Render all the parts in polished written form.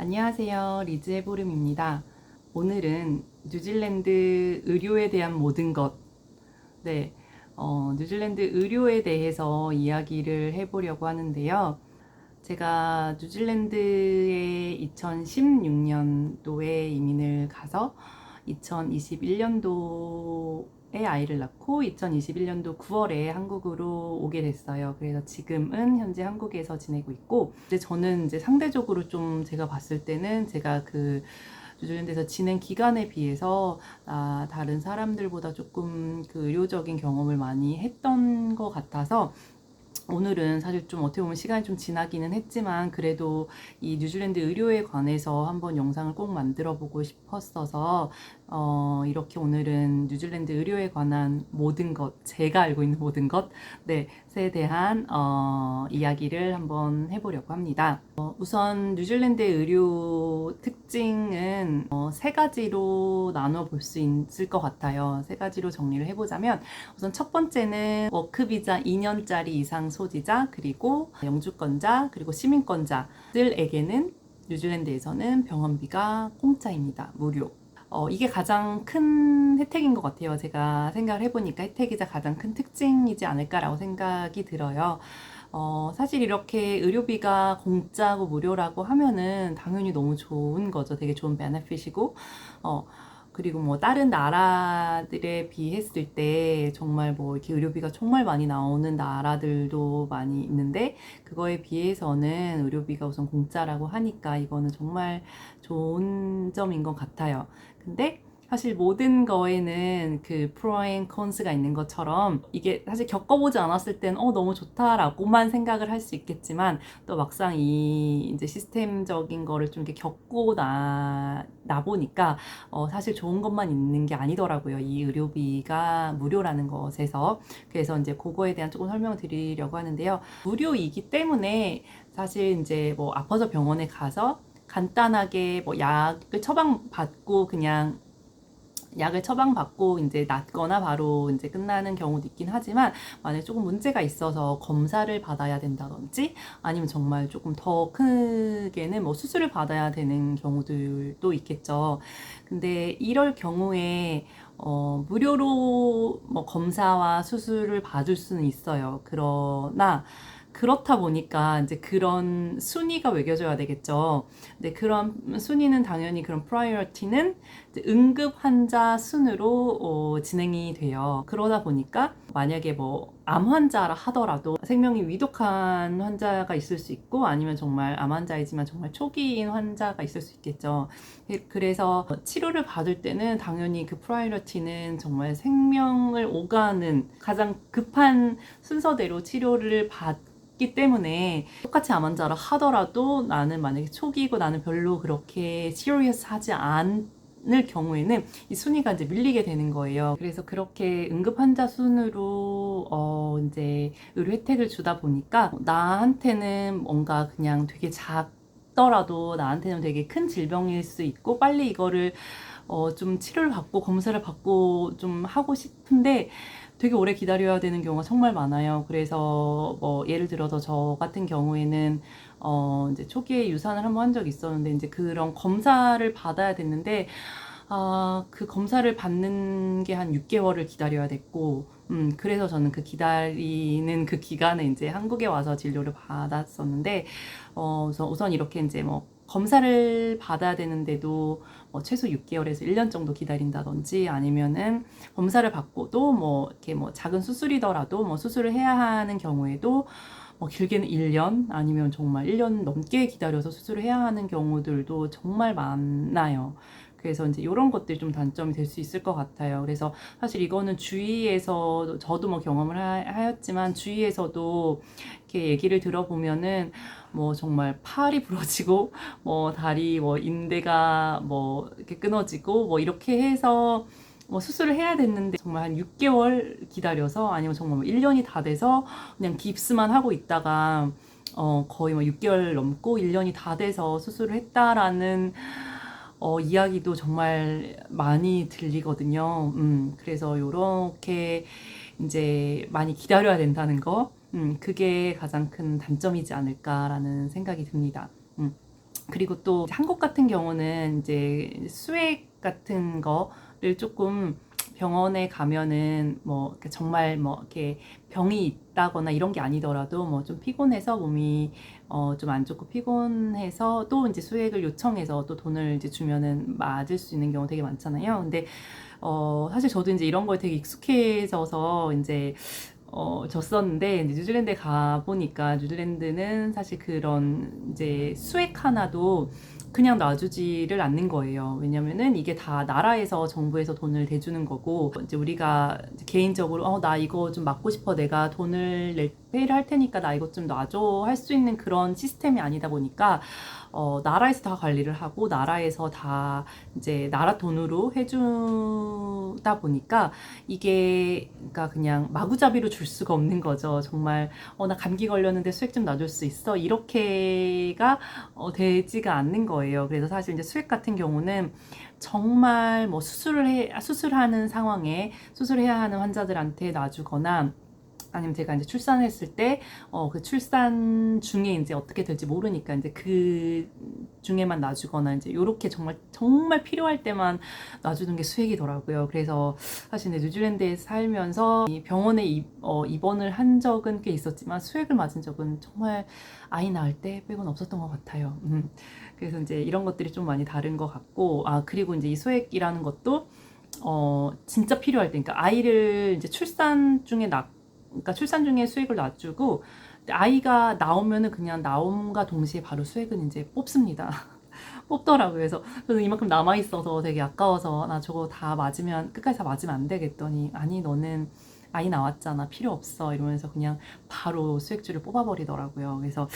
안녕하세요. 리즈의 보름입니다. 오늘은 뉴질랜드 의료에 대한 모든 것, 네, 뉴질랜드 의료에 대해서 이야기를 해보려고 하는데요. 제가 뉴질랜드에 2016년도에 이민을 가서 2021년도에 아이를 낳고 2021년도 9월에 한국으로 오게 됐어요. 그래서 지금은 현재 한국에서 지내고 있고, 이제 저는 이제 상대적으로 좀 제가 봤을 때는 제가 그 뉴질랜드에서 지낸 기간에 비해서 다른 사람들보다 조금 그 의료적인 경험을 많이 했던 것 같아서 오늘은 사실 좀 어떻게 보면 시간이 좀 지나기는 했지만 그래도 이 뉴질랜드 의료에 관해서 한번 영상을 꼭 만들어 보고 싶었어서 이렇게 오늘은 뉴질랜드 의료에 관한 모든 것, 제가 알고 있는 모든 것에 대한 이야기를 한번 해보려고 합니다. 우선 뉴질랜드의 의료 특징은 세 가지로 나눠 볼 수 있을 것 같아요. 세 가지로 정리를 해보자면 우선 첫 번째는 워크비자 2년짜리 이상 소지자, 그리고 영주권자, 그리고 시민권자들에게는 뉴질랜드에서는 병원비가 공짜입니다. 무료. 이게 가장 큰 혜택인 것 같아요. 제가 생각을 해보니까 혜택이자 가장 큰 특징이지 않을까라고 생각이 들어요. 사실 이렇게 의료비가 공짜고 무료라고 하면은 당연히 너무 좋은 거죠. 되게 좋은 베네핏이고, 그리고 뭐 다른 나라들에 비했을 때 정말 뭐 이렇게 의료비가 정말 많이 나오는 나라들도 많이 있는데 그거에 비해서는 의료비가 우선 공짜라고 하니까 이거는 정말 좋은 점인 것 같아요. 근데 사실 모든 거에는 그 프로 앤 컨스가 있는 것처럼 이게 사실 겪어보지 않았을 땐 너무 좋다라고만 생각을 할 수 있겠지만 또 막상 이 이제 시스템적인 거를 좀 이렇게 겪고 나 보니까 사실 좋은 것만 있는 게 아니더라고요. 이 의료비가 무료라는 것에서. 그래서 이제 그거에 대한 조금 설명을 드리려고 하는데요. 무료이기 때문에 사실 이제 뭐 아파서 병원에 가서 간단하게 뭐 약을 처방받고 그냥 약을 처방받고 이제 낫거나 바로 이제 끝나는 경우도 있긴 하지만 만약에 조금 문제가 있어서 검사를 받아야 된다든지 아니면 정말 조금 더 크게는 뭐 수술을 받아야 되는 경우들도 있겠죠. 근데 이럴 경우에 무료로 뭐 검사와 수술을 받을 수는 있어요. 그러나 그렇다 보니까 이제 그런 순위가 매겨져야 되겠죠. 근데 그런 순위는 당연히 그런 프라이어티는 응급 환자 순으로 진행이 돼요. 그러다 보니까 만약에 뭐 암 환자라 하더라도 생명이 위독한 환자가 있을 수 있고 아니면 정말 암 환자이지만 정말 초기인 환자가 있을 수 있겠죠. 그래서 치료를 받을 때는 당연히 그 프라이어티는 정말 생명을 오가는 가장 급한 순서대로 치료를 받기 때문에 똑같이 암 환자라 하더라도 나는 만약에 초기이고 나는 별로 그렇게 시리어스하지 않을 경우에는 이 순위가 이제 밀리게 되는 거예요. 그래서 그렇게 응급 환자 순으로 이제 의료 혜택을 주다 보니까 나한테는 뭔가 그냥 되게 작더라도 나한테는 되게 큰 질병일 수 있고 빨리 이거를 좀 치료를 받고 검사를 받고 좀 하고 싶은데 되게 오래 기다려야 되는 경우가 정말 많아요. 그래서 뭐 예를 들어서 저 같은 경우에는 이제 초기에 유산을 한번 한 적이 있었는데 이제 그런 검사를 받아야 됐는데 그 검사를 받는 게 한 6개월을 기다려야 됐고 그래서 저는 그 기다리는 그 기간에 이제 한국에 와서 진료를 받았었는데 우선 이렇게 이제 뭐 검사를 받아야 되는데도 최소 6개월에서 1년 정도 기다린다든지 아니면은 검사를 받고도 뭐 이렇게 뭐 작은 수술이더라도 뭐 수술을 해야 하는 경우에도 길게는 1년 아니면 정말 1년 넘게 기다려서 수술을 해야 하는 경우들도 정말 많아요. 그래서 이제 이런 것들이 좀 단점이 될 수 있을 것 같아요. 그래서 사실 이거는 주위에서 저도 뭐 경험을 하였지만 주위에서도 이렇게 얘기를 들어보면은 뭐 정말 팔이 부러지고 뭐 다리 뭐 인대가 뭐 이렇게 끊어지고 뭐 이렇게 해서 뭐 수술을 해야 됐는데 정말 한 6개월 기다려서 아니면 정말 뭐 1년이 다 돼서 그냥 깁스만 하고 있다가 거의 뭐 6개월 넘고 1년이 다 돼서 수술을 했다라는 이야기도 정말 많이 들리거든요. 그래서 요렇게 이제 많이 기다려야 된다는 거, 그게 가장 큰 단점이지 않을까라는 생각이 듭니다. 그리고 또 한국 같은 경우는 이제 수액 같은 거를 조금 병원에 가면은 뭐 이렇게 정말 뭐 이렇게 병이 있다거나 이런 게 아니더라도 뭐 좀 피곤해서 몸이 좀 안 좋고 피곤해서 또 이제 수액을 요청해서 또 돈을 이제 주면은 맞을 수 있는 경우 되게 많잖아요. 근데 사실 저도 이제 이런 거에 되게 익숙해져서 이제 졌었는데, 이제 뉴질랜드에 가보니까, 뉴질랜드는 사실 그런, 이제 수액 하나도 그냥 놔주지를 않는 거예요. 왜냐면은 이게 다 나라에서, 정부에서 돈을 대주는 거고, 이제 우리가 이제 개인적으로, 나 이거 좀 맞고 싶어. 내가 돈을 페이를 할 테니까 나 이것 좀 놔줘. 할 수 있는 그런 시스템이 아니다 보니까, 나라에서 다 관리를 하고, 나라에서 다 이제 나라 돈으로 해주다 보니까, 이게 그러니까 그냥 마구잡이로 줄 수가 없는 거죠. 정말 나 감기 걸렸는데 수액 좀 놔줄 수 있어? 이렇게가 되지가 않는 거예요. 그래서 사실 이제 수액 같은 경우는 정말 뭐 수술하는 상황에 수술해야 하는 환자들한테 놔주거나, 아니면 제가 이제 출산했을 때, 그 출산 중에 이제 어떻게 될지 모르니까 이제 그 중에만 놔주거나, 이제 요렇게 정말 필요할 때만 놔주는 게 수액이더라고요. 그래서 사실 이제 뉴질랜드에 살면서 이 병원에 입원을 한 적은 꽤 있었지만 수액을 맞은 적은 정말 아이 낳을 때 빼고는 없었던 것 같아요. 그래서 이제 이런 것들이 좀 많이 다른 것 같고, 그리고 이제 이 수액이라는 것도, 진짜 필요할 때, 그러니까 아이를 이제 그러니까 출산 중에 수액을 놔주고, 아이가 나오면은 그냥 나옴과 동시에 바로 수액은 이제 뽑습니다. 뽑더라고요. 그래서 저는 이만큼 남아있어서 되게 아까워서, 나 저거 다 맞으면, 끝까지 다 맞으면 안 되겠더니, 아니, 너는 아이 나왔잖아. 필요 없어. 이러면서 그냥 바로 수액줄을 뽑아버리더라고요. 그래서,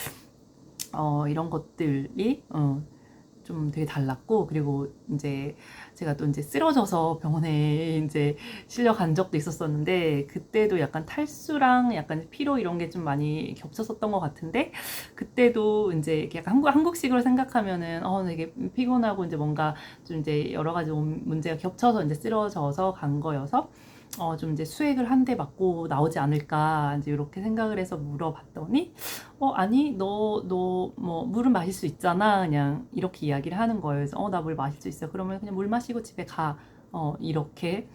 이런 것들이, 좀 되게 달랐고, 그리고 이제 제가 또 이제 쓰러져서 병원에 이제 실려간 적도 있었었는데, 그때도 약간 탈수랑 약간 피로 이런 게 좀 많이 겹쳤었던 것 같은데, 그때도 이제 이렇게 약간 한국식으로 생각하면은 되게 피곤하고 이제 뭔가 좀 이제 여러 가지 문제가 겹쳐서 이제 쓰러져서 간 거여서, 좀 이제 수액을 한 대 맞고 나오지 않을까 이제 이렇게 생각을 해서 물어봤더니, 아니, 뭐, 물은 마실 수 있잖아. 그냥 이렇게 이야기를 하는 거예요. 그래서, 나 물 마실 수 있어. 그러면 그냥 물 마시고 집에 가. 이렇게,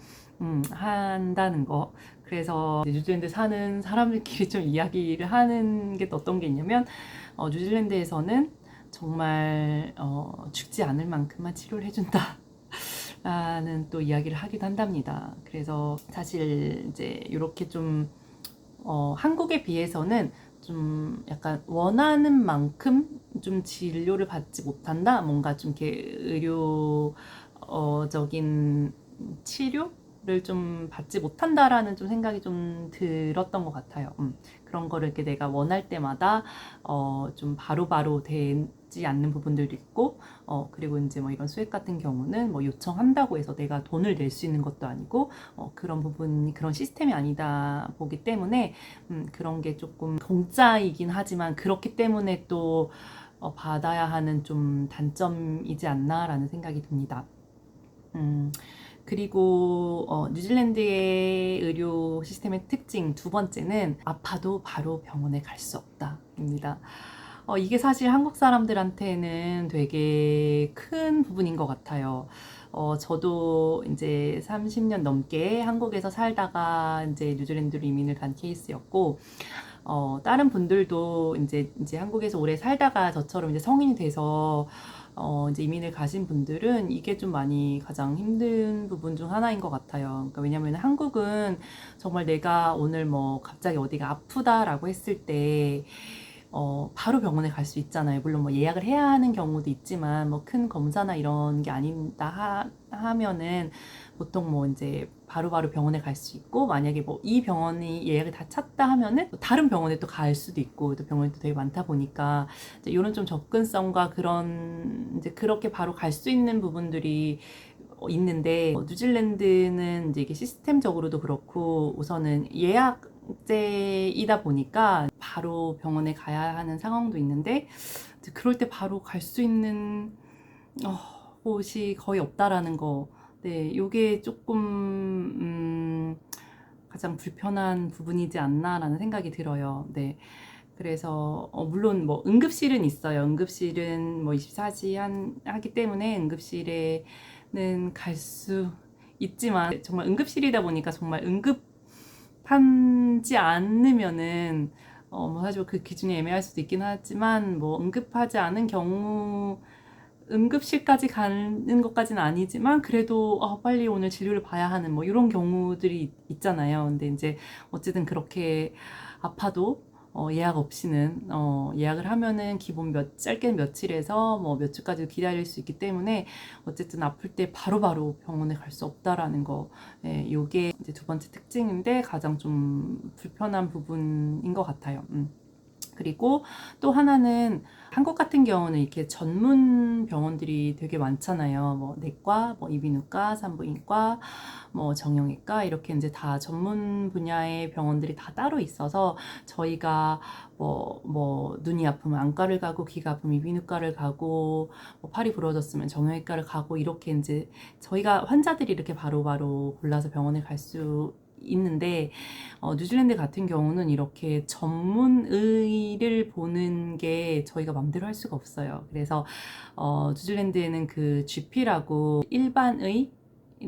한다는 거. 그래서 뉴질랜드 사는 사람들끼리 좀 이야기를 하는 게 또 어떤 게 있냐면, 뉴질랜드에서는 정말, 죽지 않을 만큼만 치료를 해준다. 라는 또 이야기를 하기도 한답니다. 그래서 사실 이제 이렇게 좀, 한국에 비해서는 좀 약간 원하는 만큼 좀 진료를 받지 못한다? 뭔가 좀 이렇게 의료적인 치료를 좀 받지 못한다라는 좀 생각이 좀 들었던 것 같아요. 그런 거를 이렇게 내가 원할 때마다 좀 바로바로 되지 않는 부분들도 있고, 그리고 이제 뭐 이런 수액 같은 경우는 뭐 요청한다고 해서 내가 돈을 낼 수 있는 것도 아니고, 그런 부분이 그런 시스템이 아니다 보기 때문에, 그런 게 조금 공짜이긴 하지만 그렇기 때문에 또 받아야 하는 좀 단점이지 않나라는 생각이 듭니다. 그리고 뉴질랜드의 의료 시스템의 특징 두 번째는 아파도 바로 병원에 갈 수 없다입니다. 이게 사실 한국 사람들한테는 되게 큰 부분인 것 같아요. 저도 이제 30년 넘게 한국에서 살다가 이제 뉴질랜드로 이민을 간 케이스였고, 다른 분들도 이제 한국에서 오래 살다가 저처럼 이제 성인이 돼서 이제 이민을 가신 분들은 이게 좀 많이 가장 힘든 부분 중 하나인 것 같아요. 그러니까 왜냐면 한국은 정말 내가 오늘 뭐 갑자기 어디가 아프다라고 했을 때, 바로 병원에 갈 수 있잖아요. 물론 뭐 예약을 해야 하는 경우도 있지만, 뭐 큰 검사나 이런 게 아니다 하면은 보통 뭐 이제 바로바로 병원에 갈 수 있고, 만약에 뭐 이 병원이 예약을 다 찼다 하면은 또 다른 병원에 또 갈 수도 있고, 또 병원이 또 되게 많다 보니까 이제 이런 좀 접근성과 그런 이제 그렇게 바로 갈 수 있는 부분들이 있는데, 뉴질랜드는 이제 이게 시스템적으로도 그렇고 우선은 예약제이다 보니까 바로 병원에 가야 하는 상황도 있는데, 이제 그럴 때 바로 갈 수 있는 곳이 거의 없다라는 거. 네, 요게 조금 가장 불편한 부분이지 않나라는 생각이 들어요. 네. 그래서 물론 뭐 응급실은 있어요. 응급실은 뭐 24시 하기 때문에 응급실에는 갈 수 있지만 정말 응급실이다 보니까 정말 응급하지 않으면은 뭐 사실 그 기준이 애매할 수도 있긴 하지만 뭐 응급하지 않은 경우 응급실까지 가는 것까지는 아니지만 그래도 빨리 오늘 진료를 봐야 하는 뭐 이런 경우들이 있잖아요. 근데 이제 어쨌든 그렇게 아파도 예약 없이는 예약을 하면은 기본 짧게는 며칠에서 뭐 몇 주까지 기다릴 수 있기 때문에 어쨌든 아플 때 바로바로 병원에 갈 수 없다라는 거, 요게 이제 두 번째 특징인데 가장 좀 불편한 부분인 것 같아요. 그리고 또 하나는 한국 같은 경우는 이렇게 전문 병원들이 되게 많잖아요. 뭐 내과, 뭐 이비인후과, 산부인과, 뭐 정형외과 이렇게 이제 다 전문 분야의 병원들이 다 따로 있어서 저희가 뭐 눈이 아프면 안과를 가고 귀가 아프면 이비인후과를 가고 뭐 팔이 부러졌으면 정형외과를 가고 이렇게 이제 저희가 환자들이 이렇게 바로바로 골라서 병원에 갈 수 있는데 뉴질랜드 같은 경우는 이렇게 전문의를 보는 게 저희가 맘대로 할 수가 없어요. 그래서 뉴질랜드에는 그 GP라고 일반의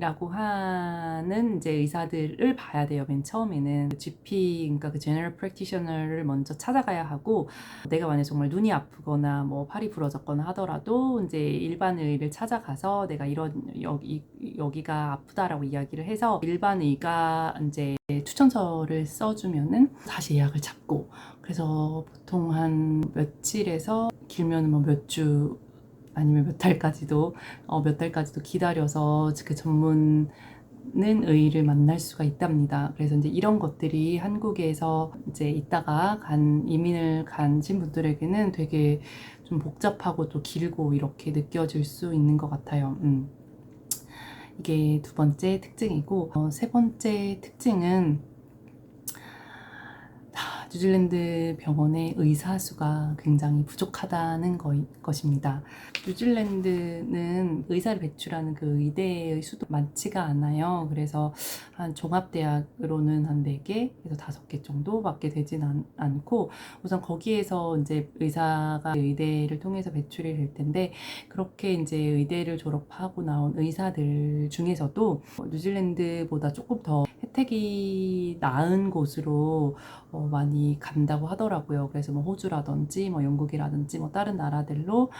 라고 하는 이제 의사들을 봐야 돼요. 맨 처음에는 GP, 그러니까 그 General Practitioner를 먼저 찾아가야 하고, 내가 만약 정말 눈이 아프거나 뭐 팔이 부러졌거나 하더라도 이제 일반의를 찾아가서 내가 이런 여기가 아프다라고 이야기를 해서 일반의가 이제 추천서를 써주면은 다시 예약을 잡고, 그래서 보통 한 며칠에서 길면 뭐 몇 주 아니면 몇 달까지도 기다려서 그 전문 는 의를 만날 수가 있답니다. 그래서 이제 이런 것들이 한국에서 이제 있다가 이민을 가신 분들에게는 되게 좀 복잡하고 또 길고 이렇게 느껴질 수 있는 것 같아요. 이게 두 번째 특징이고, 세 번째 특징은 뉴질랜드 병원의 의사 수가 굉장히 부족하다는 것입니다. 뉴질랜드는 의사를 배출하는 그 의대의 수도 많지가 않아요. 그래서 한 종합대학으로는 한 4개에서 5개 정도밖에 되진 않고, 우선 거기에서 이제 의사가 의대를 통해서 배출이 될 텐데, 그렇게 이제 의대를 졸업하고 나온 의사들 중에서도 뉴질랜드보다 조금 더 혜택이 나은 곳으로 많이 간다고 하더라고요. 그래서 뭐 호주라든지 뭐 영국이라든지 뭐 다른 나라들로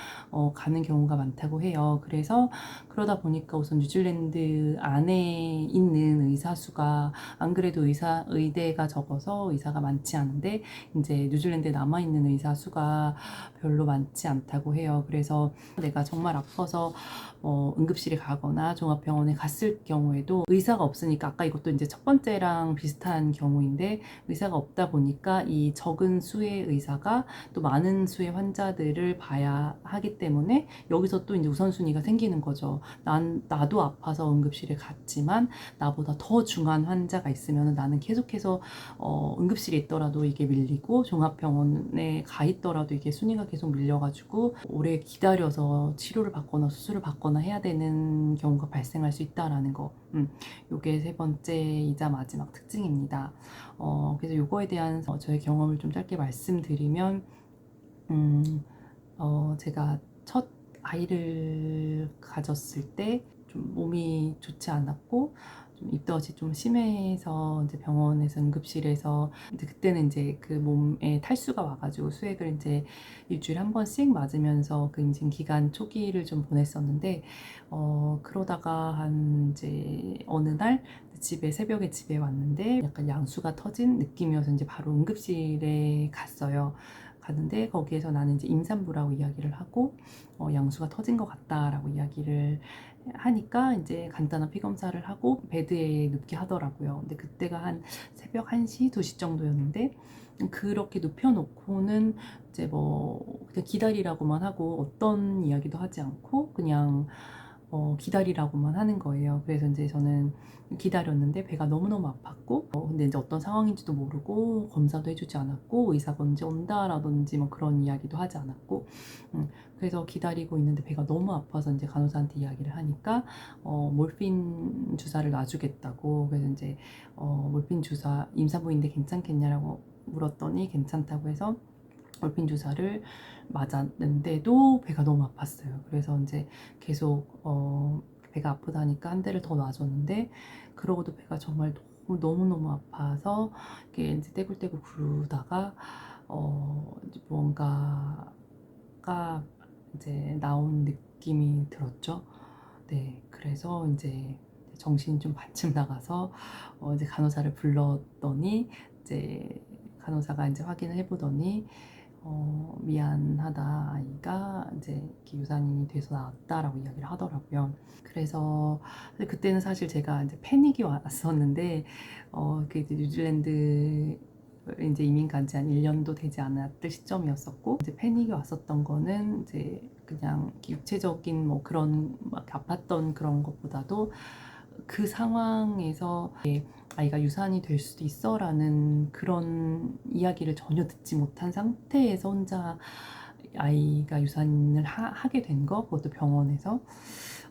가는 경우가 많다고 해요. 그래서 그러다 보니까 우선 뉴질랜드 안에 있는 의사 수가 안 그래도 의대가 적어서 의사가 많지 않은데 이제 뉴질랜드에 남아 있는 의사 수가 별로 많지 않다고 해요. 그래서 내가 정말 아파서 응급실에 가거나 종합병원에 갔을 경우에도 의사가 없으니까, 아까 이것도 이제 첫 번째랑 비슷한 경우인데 의사가 없다 보니까 이 적은 수의 의사가 또 많은 수의 환자들을 봐야 하기 때문에 여기서 또 이제 우선순위가 생기는 거죠. 나도 아파서 응급실에 갔지만 나보다 더 중한 환자가 있으면 나는 계속해서 응급실에 있더라도 이게 밀리고 종합병원에 가 있더라도 이게 순위가 계속 밀려가지고 오래 기다려서 치료를 받거나 수술을 받거나 해야 되는 경우가 발생할 수 있다라는 거. 요게 세 번째이자 마지막 특징입니다. 그래서 요거에 대한 저의 경험을 좀 짧게 말씀드리면, 제가 첫 아이를 가졌을 때 좀 몸이 좋지 않았고 좀 입덧이 좀 심해서 이제 병원에서 응급실에서 이제 그때는 이제 그 몸에 탈수가 와가지고 수액을 이제 일주일에 한 번씩 맞으면서 그 임신 기간 초기를 좀 보냈었는데, 그러다가 한 이제 어느 날 새벽에 집에 왔는데 약간 양수가 터진 느낌이어서 이제 바로 응급실에 갔는데 거기에서 나는 이제 임산부라고 이야기를 하고 양수가 터진 것 같다라고 이야기를 하니까 이제 간단한 피 검사를 하고 베드에 눕게 하더라고요. 근데 그때가 한 새벽 1시, 2시 정도였는데 그렇게 눕혀놓고는 이제 뭐 그냥 기다리라고만 하고 어떤 이야기도 하지 않고 그냥 기다리라고만 하는 거예요. 그래서 이제 저는 기다렸는데 배가 너무너무 아팠고, 근데 이제 어떤 상황인지도 모르고 검사도 해주지 않았고 의사가 언제 온다라든지 뭐 그런 이야기도 하지 않았고, 그래서 기다리고 있는데 배가 너무 아파서 이제 간호사한테 이야기를 하니까 몰핀 주사를 놔주겠다고. 그래서 이제 몰핀 주사 임산부인데 괜찮겠냐라고 물었더니 괜찮다고 해서 얼핀 주사를 맞았는데도 배가 너무 아팠어요. 그래서 이제 계속 배가 아프다니까 한 대를 더 놔줬는데, 그러고도 배가 정말 너무너무 아파서 이게 이제 떼굴떼굴 구르다가 이제 뭔가가 이제 나온 느낌이 들었죠. 네, 그래서 이제 정신이 좀 반쯤 나가서 이제 간호사를 불렀더니, 이제 간호사가 이제 확인을 해보더니 미안하다, 아이가 이제 이렇게 유산이 돼서 나왔다라고 이야기를 하더라고요. 그래서 그때는 사실 제가 이제 패닉이 왔었는데, 그 이제 뉴질랜드 이제 이민 간 지 한 1년도 되지 않았을 시점이었었고, 이제 패닉이 왔었던 거는 이제 그냥 육체적인 뭐 그런 막 아팠던 그런 것보다도 그 상황에서 아이가 유산이 될 수도 있어 라는 그런 이야기를 전혀 듣지 못한 상태에서 혼자 아이가 유산을 하게 된 거, 그것도 병원에서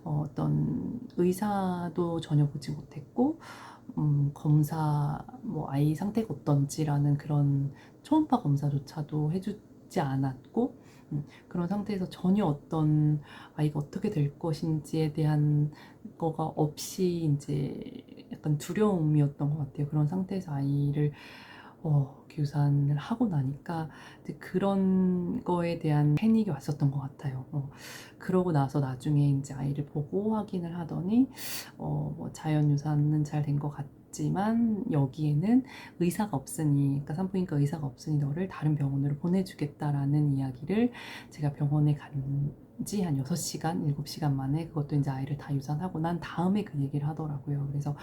어떤 의사도 전혀 보지 못했고, 검사 뭐 아이 상태가 어떤지라는 그런 초음파 검사조차도 해주지 않았고, 그런 상태에서 전혀 어떤 아이가 어떻게 될 것인지에 대한 거가 없이 이제 약간 두려움이었던 것 같아요. 그런 상태에서 아이를 유산을 하고 나니까 이제 그런 거에 대한 패닉이 왔었던 것 같아요. 그러고 나서 나중에 이제 아이를 보고 확인을 하더니 뭐 자연 유산은 잘 된 것 같지만 여기에는 의사가 없으니, 그러니까 산부인과 의사가 없으니 너를 다른 병원으로 보내주겠다라는 이야기를, 제가 병원에 간 지 한 6시간, 7시간 만에, 그것도 이제 아이를 다 유산하고 난 다음에 그 얘기를 하더라고요. 그래서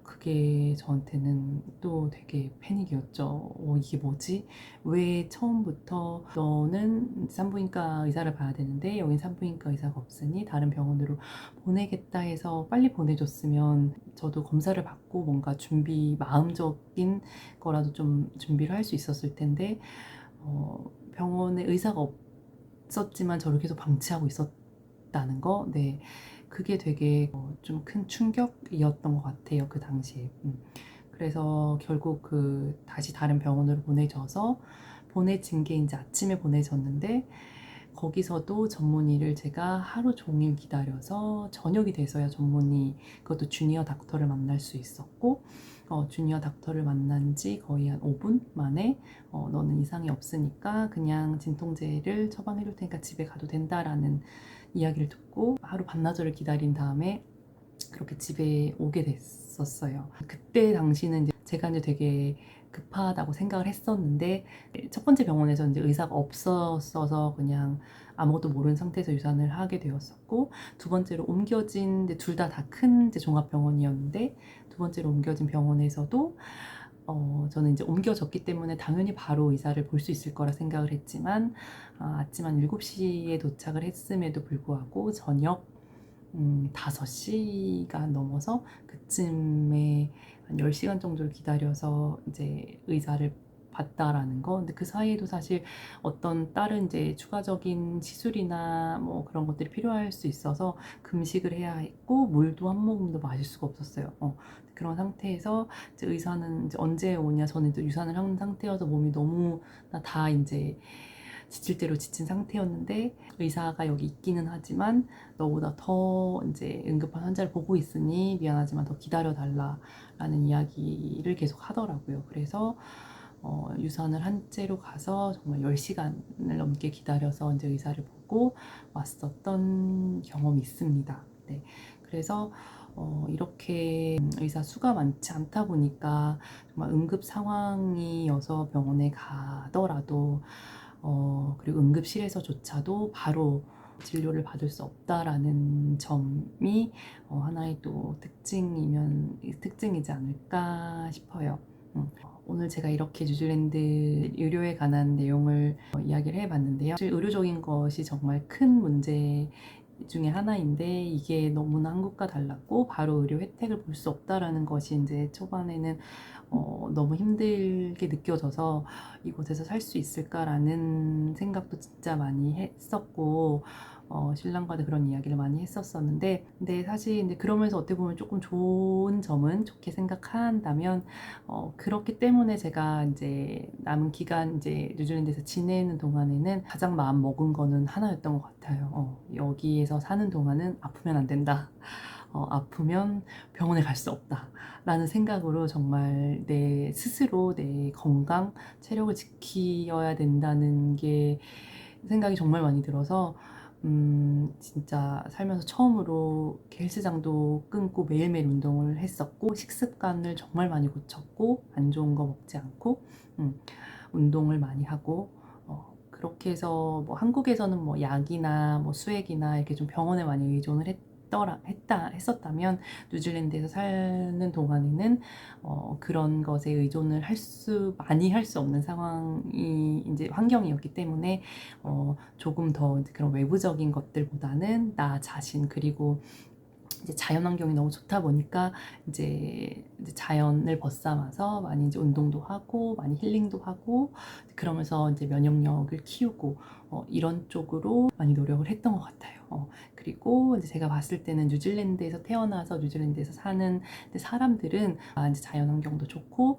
그게 저한테는 또 되게 패닉이었죠. 이게 뭐지? 왜 처음부터 너는 산부인과 의사를 봐야 되는데 여긴 산부인과 의사가 없으니 다른 병원으로 보내겠다 해서 빨리 보내줬으면 저도 검사를 받고 뭔가 마음적인 거라도 좀 준비를 할 수 있었을 텐데, 병원에 의사가 없었지만 저를 계속 방치하고 있었다는 거. 네. 그게 되게 좀 큰 충격이었던 것 같아요, 그 당시에. 그래서 결국 다시 다른 병원으로 보내진 게 이제 아침에 보내졌는데, 거기서도 전문의를 제가 하루 종일 기다려서 저녁이 돼서야 그것도 주니어 닥터를 만날 수 있었고, 주니어 닥터를 만난 지 거의 한 5분 만에 너는 이상이 없으니까 그냥 진통제를 처방해 줄 테니까 집에 가도 된다라는 이야기를 듣고 하루 반나절을 기다린 다음에 그렇게 집에 오게 됐었어요. 그때 당시는 이제 제가 이제 되게 급하다고 생각을 했었는데, 첫 번째 병원에서 이제 의사가 없었어서 그냥 아무것도 모르는 상태에서 유산을 하게 되었었고, 두 번째로 옮겨진, 둘 다 큰 종합병원이었는데, 두 번째로 옮겨진 병원에서도 저는 이제 옮겨졌기 때문에 당연히 바로 의사를 볼 수 있을 거라 생각을 했지만, 아침 한 7시에 도착을 했음에도 불구하고 저녁 5시가 넘어서 그쯤에 한 10시간 정도를 기다려서 이제 의사를 봤다라는 거. 근데 그 사이에도 사실 어떤 다른 이제 추가적인 시술이나 뭐 그런 것들이 필요할 수 있어서 금식을 해야 했고, 물도 한 모금도 마실 수가 없었어요. 그런 상태에서 이제 의사는 이제 언제 오냐, 저는 이제 유산을 한 상태여서 몸이 너무 다 이제 지칠 대로 지친 상태였는데, 의사가 여기 있기는 하지만 너보다 더 이제 응급한 환자를 보고 있으니 미안하지만 더 기다려 달라라는 이야기를 계속 하더라고요. 그래서 유산을 한 채로 가서 정말 10시간을 넘게 기다려서 이제 의사를 보고 왔었던 경험이 있습니다. 네. 그래서 이렇게 의사 수가 많지 않다 보니까 정말 응급 상황이어서 병원에 가더라도 그리고 응급실에서조차도 바로 진료를 받을 수 없다라는 점이 하나의 또 특징이지 않을까 싶어요. 오늘 제가 이렇게 뉴질랜드 의료에 관한 내용을 이야기를 해봤는데요. 사실 의료적인 것이 정말 큰 문제 중에 하나인데, 이게 너무나 한국과 달랐고 바로 의료 혜택을 볼 수 없다라는 것이 이제 초반에는 너무 힘들게 느껴져서 이곳에서 살 수 있을까라는 생각도 진짜 많이 했었고, 신랑과도 그런 이야기를 많이 했었었는데, 근데 사실 근데 그러면서 어떻게 보면 조금 좋은 점은, 좋게 생각한다면 그렇기 때문에 제가 이제 남은 기간 이제 뉴질랜드에서 지내는 동안에는 가장 마음 먹은 거는 하나였던 것 같아요. 여기에서 사는 동안은 아프면 안 된다. 아프면 병원에 갈 수 없다. 라는 생각으로 정말 내 스스로 내 건강, 체력을 지켜야 된다는 게 생각이 정말 많이 들어서 진짜 살면서 처음으로 헬스장도 끊고 매일매일 운동을 했었고, 식습관을 정말 많이 고쳤고, 안 좋은 거 먹지 않고, 운동을 많이 하고, 그렇게 해서 뭐 한국에서는 뭐 약이나 뭐 수액이나 이렇게 좀 병원에 많이 의존을 했었다면, 뉴질랜드에서 사는 동안에는 그런 것에 의존을 많이 할 수 없는 상황이 이제 환경이었기 때문에 조금 더 이제 그런 외부적인 것들보다는 나 자신, 그리고 이제 자연 환경이 너무 좋다 보니까 이제 자연을 벗삼아서 많이 이제 운동도 하고 많이 힐링도 하고, 그러면서 이제 면역력을 키우고 이런 쪽으로 많이 노력을 했던 것 같아요. 그리고 이제 제가 봤을 때는 뉴질랜드에서 태어나서 뉴질랜드에서 사는 사람들은 이제 자연 환경도 좋고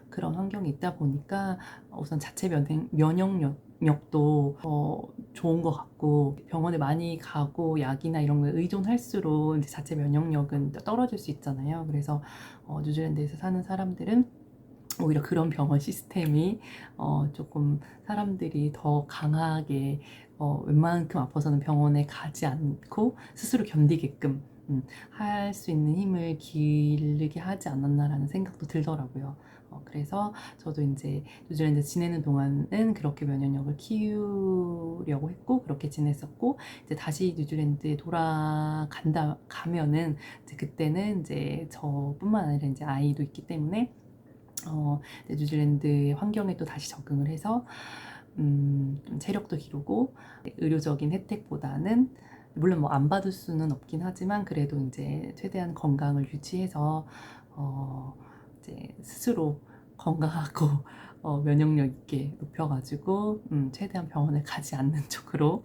그런 환경이 있다 보니까 우선 자체 면역력도 좋은 것 같고, 병원에 많이 가고 약이나 이런 거에 의존할수록 이제 자체 면역력은 떨어질 수 있잖아요. 그래서 뉴질랜드에서 사는 사람들은 오히려 그런 병원 시스템이 조금 사람들이 더 강하게 웬만큼 아파서는 병원에 가지 않고 스스로 견디게끔 할 수 있는 힘을 기르게 하지 않았나라는 생각도 들더라고요. 그래서 저도 이제 뉴질랜드 지내는 동안은 그렇게 면역력을 키우려고 했고, 그렇게 지냈었고, 이제 다시 뉴질랜드에 가면은 이제 그때는 이제 저뿐만 아니라 이제 아이도 있기 때문에 뉴질랜드의 환경에 또 다시 적응을 해서 좀 체력도 기르고, 의료적인 혜택보다는 물론 뭐 안 받을 수는 없긴 하지만 그래도 이제 최대한 건강을 유지해서 이제 스스로 건강하고 면역력 있게 높여가지고 최대한 병원에 가지 않는 쪽으로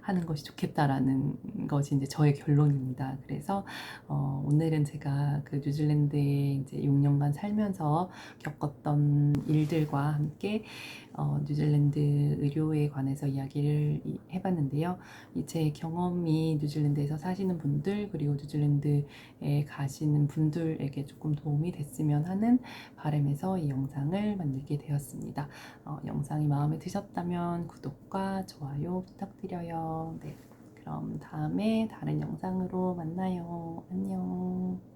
하는 것이 좋겠다라는 것이 이제 저의 결론입니다. 그래서 오늘은 제가 그 뉴질랜드에 이제 6년간 살면서 겪었던 일들과 함께 뉴질랜드 의료에 관해서 이야기를 해봤는데요. 제 경험이 뉴질랜드에서 사시는 분들, 그리고 뉴질랜드에 가시는 분들에게 조금 도움이 됐으면 하는 바람에서 이 영상을 만들게 되었습니다. 영상이 마음에 드셨다면 구독과 좋아요 부탁드려요. 네, 그럼 다음에 다른 영상으로 만나요. 안녕.